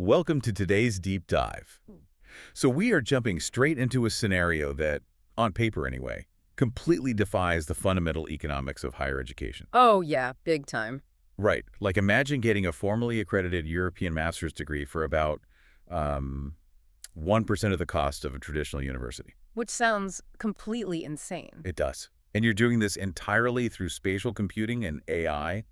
Welcome to today's deep dive. So we are jumping straight into a scenario that, on paper anyway, completely defies the fundamental economics of higher education. Oh, yeah, big time. Right. Like imagine getting a formally accredited European master's degree for about 1% of the cost of a traditional university. Which sounds completely insane. It does. And you're doing this entirely through spatial computing and AI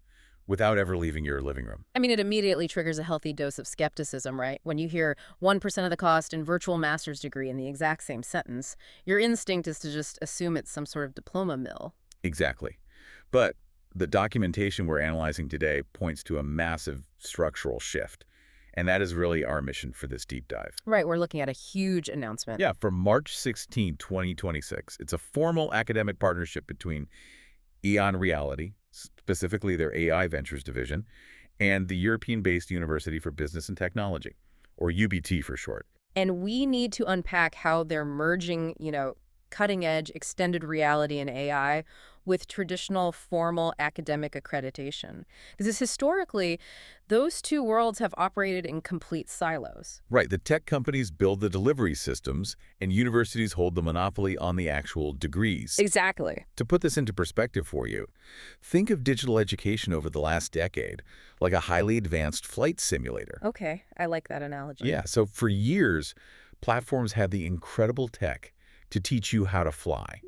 without ever leaving your living room. I mean, it immediately triggers a healthy dose of skepticism, right? When you hear 1% of the cost and virtual master's degree in the exact same sentence, your instinct is to just assume it's some sort of diploma mill. Exactly. But the documentation we're analyzing today points to a massive structural shift. And that is really our mission for this deep dive. Right, we're looking at a huge announcement. Yeah, from March 16, 2026. It's a formal academic partnership between EON Reality, specifically their AI Ventures division, and the European-based University for Business and Technology, or UBT for short. And we need to unpack how they're merging, cutting-edge extended reality and AI with traditional formal academic accreditation. Because historically, those two worlds have operated in complete silos. Right, the tech companies build the delivery systems, and universities hold the monopoly on the actual degrees. Exactly. To put this into perspective for you, think of digital education over the last decade, like a highly advanced flight simulator. Okay, I like that analogy. Yeah, so for years, platforms had the incredible tech to teach you how to fly.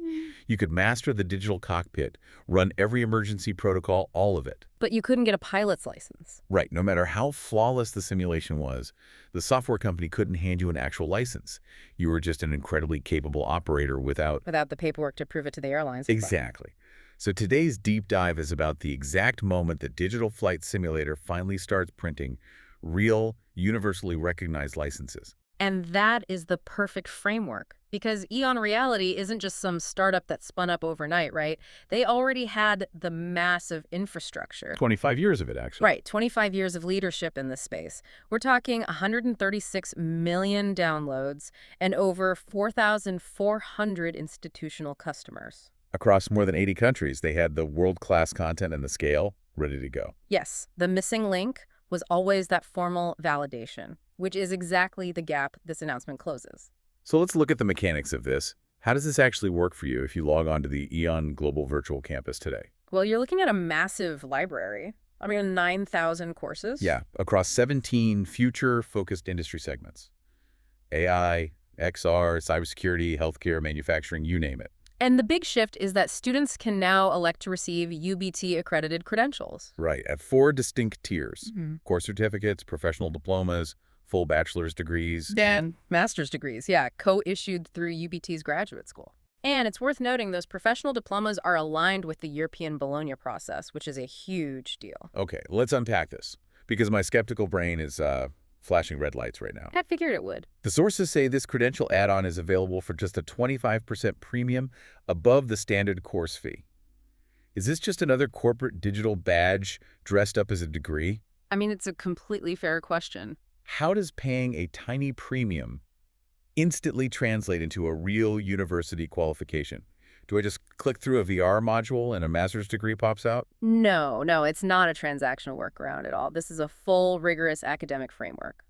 You could master the digital cockpit, run every emergency protocol, all of it. But you couldn't get a pilot's license. Right, no matter how flawless the simulation was, the software company couldn't hand you an actual license. You were just an incredibly capable operator without Without the paperwork to prove it to the airlines. Exactly. So today's deep dive is about the exact moment that Digital Flight Simulator finally starts printing real, universally recognized licenses. And that is the perfect framework. Because EON Reality isn't just some startup that spun up overnight, right? They already had the massive infrastructure. 25 years of it, actually. Right, 25 years of leadership in this space. We're talking 136 million downloads and over 4,400 institutional customers. Across more than 80 countries, they had the world-class content and the scale ready to go. Yes, the missing link was always that formal validation, which is exactly the gap this announcement closes. So let's look at the mechanics of this. How does this actually work for you if you log on to the EON Global Virtual Campus today? Well, you're looking at a massive library. 9,000 courses. Yeah, across 17 future-focused industry segments. AI, XR, cybersecurity, healthcare, manufacturing, you name it. And the big shift is that students can now elect to receive UBT-accredited credentials. Right, at 4 distinct tiers. Course certificates, professional diplomas, full bachelor's degrees. And master's degrees, co-issued through UBT's graduate school. And it's worth noting those professional diplomas are aligned with the European Bologna process, which is a huge deal. Okay, let's unpack this, because my skeptical brain is flashing red lights right now. I figured it would. The sources say this credential add-on is available for just a 25% premium above the standard course fee. Is this just another corporate digital badge dressed up as a degree? It's a completely fair question. How does paying a tiny premium instantly translate into a real university qualification? Do I just click through a VR module and a master's degree pops out? No, it's not a transactional workaround at all. This is a full, rigorous academic framework.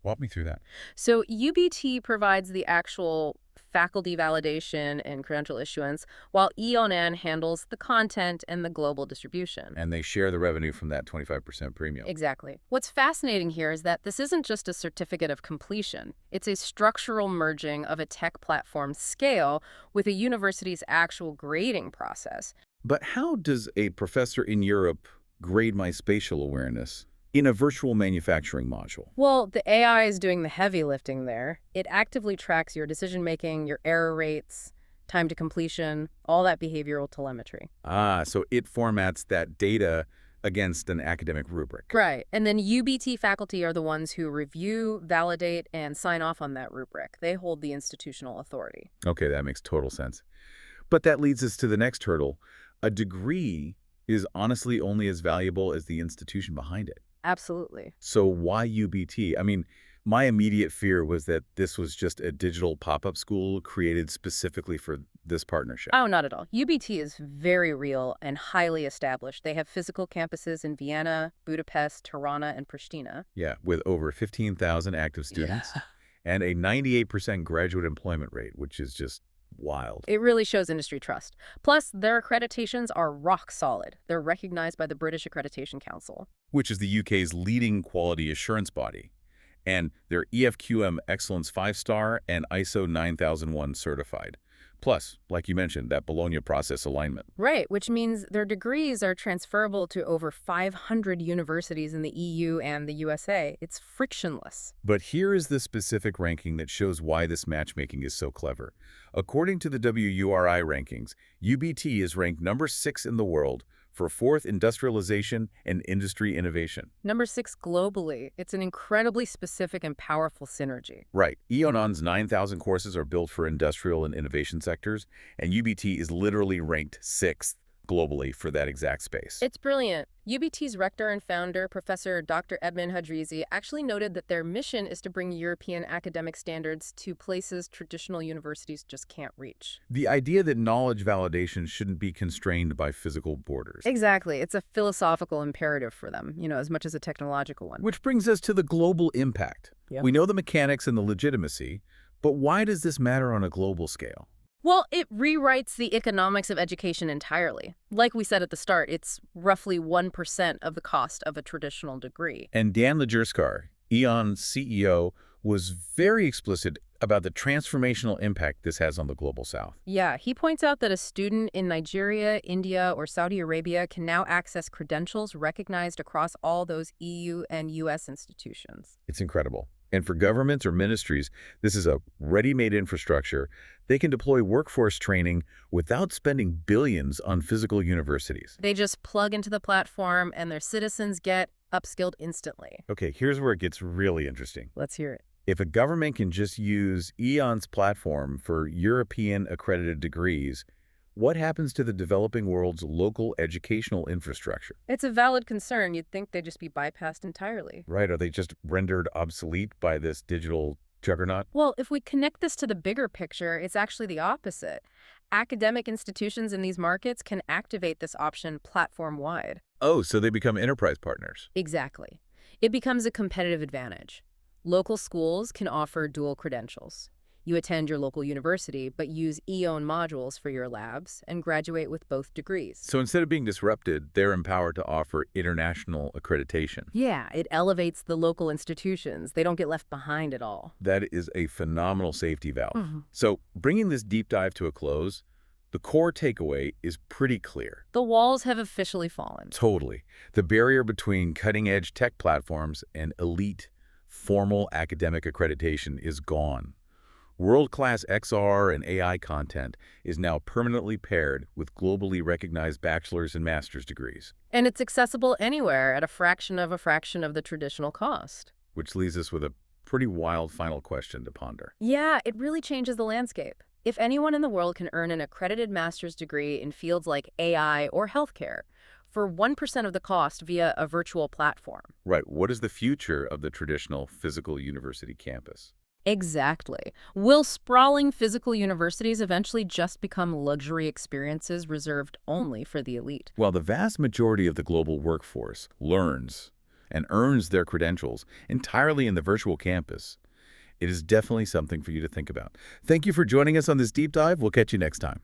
Walk me through that. So UBT provides the actual faculty validation and credential issuance, while EON handles the content and the global distribution. And they share the revenue from that 25% premium. Exactly. What's fascinating here is that this isn't just a certificate of completion. It's a structural merging of a tech platform scale with a university's actual grading process. But how does a professor in Europe grade my spatial awareness in a virtual manufacturing module? Well, the AI is doing the heavy lifting there. It actively tracks your decision-making, your error rates, time to completion, all that behavioral telemetry. So it formats that data against an academic rubric. Right. And then UBT faculty are the ones who review, validate, and sign off on that rubric. They hold the institutional authority. Okay, that makes total sense. But that leads us to the next hurdle. A degree is honestly only as valuable as the institution behind it. Absolutely. So why UBT? My immediate fear was that this was just a digital pop-up school created specifically for this partnership. Oh, not at all. UBT is very real and highly established. They have physical campuses in Vienna, Budapest, Tirana, and Pristina. Yeah, with over 15,000 active Yeah. students and a 98% graduate employment rate, which is just wild. It really shows industry trust. Plus, their accreditations are rock solid. They're recognized by the British Accreditation Council. Which is the UK's leading quality assurance body. And they're EFQM Excellence 5-star and ISO 9001 certified. Plus, like you mentioned, that Bologna process alignment. Right, which means their degrees are transferable to over 500 universities in the EU and the USA. It's frictionless. But here is the specific ranking that shows why this matchmaking is so clever. According to the WURI rankings, UBT is ranked number 6 in the world for fourth industrialization and industry innovation. Number 6 globally. It's an incredibly specific and powerful synergy. Right. EON's 9,000 courses are built for industrial and innovation sectors, and UBT is literally ranked 6th globally for that exact space. It's brilliant. UBT's rector and founder, Professor Dr. Edmond Hadrizi, actually noted that their mission is to bring European academic standards to places traditional universities just can't reach. The idea that knowledge validation shouldn't be constrained by physical borders. Exactly. It's a philosophical imperative for them, as much as a technological one. Which brings us to the global impact. Yeah. We know the mechanics and the legitimacy, but why does this matter on a global scale? Well, it rewrites the economics of education entirely. Like we said at the start, it's roughly 1% of the cost of a traditional degree. And Dan Lajerskar, EON CEO, was very explicit about the transformational impact this has on the Global South. Yeah, he points out that a student in Nigeria, India, or Saudi Arabia can now access credentials recognized across all those EU and US institutions. It's incredible. And for governments or ministries, this is a ready-made infrastructure. They can deploy workforce training without spending billions on physical universities. They just plug into the platform and their citizens get upskilled instantly. Okay, here's where it gets really interesting. Let's hear it. If a government can just use EON's platform for European accredited degrees, what happens to the developing world's local educational infrastructure? It's a valid concern. You'd think they'd just be bypassed entirely. Right, are they just rendered obsolete by this digital juggernaut? Well, if we connect this to the bigger picture, it's actually the opposite. Academic institutions in these markets can activate this option platform-wide. Oh, so they become enterprise partners. Exactly. It becomes a competitive advantage. Local schools can offer dual credentials. You attend your local university, but use EON modules for your labs and graduate with both degrees. So instead of being disrupted, they're empowered to offer international accreditation. Yeah, it elevates the local institutions. They don't get left behind at all. That is a phenomenal safety valve. Mhm. So bringing this deep dive to a close, the core takeaway is pretty clear. The walls have officially fallen. Totally. The barrier between cutting-edge tech platforms and elite, formal academic accreditation is gone. World-class XR and AI content is now permanently paired with globally recognized bachelor's and master's degrees. And it's accessible anywhere at a fraction of the traditional cost. Which leaves us with a pretty wild final question to ponder. Yeah, it really changes the landscape. If anyone in the world can earn an accredited master's degree in fields like AI or healthcare for 1% of the cost via a virtual platform. Right. What is the future of the traditional physical university campus? Exactly. Will sprawling physical universities eventually just become luxury experiences reserved only for the elite? While the vast majority of the global workforce learns and earns their credentials entirely in the virtual campus, it is definitely something for you to think about. Thank you for joining us on this deep dive. We'll catch you next time.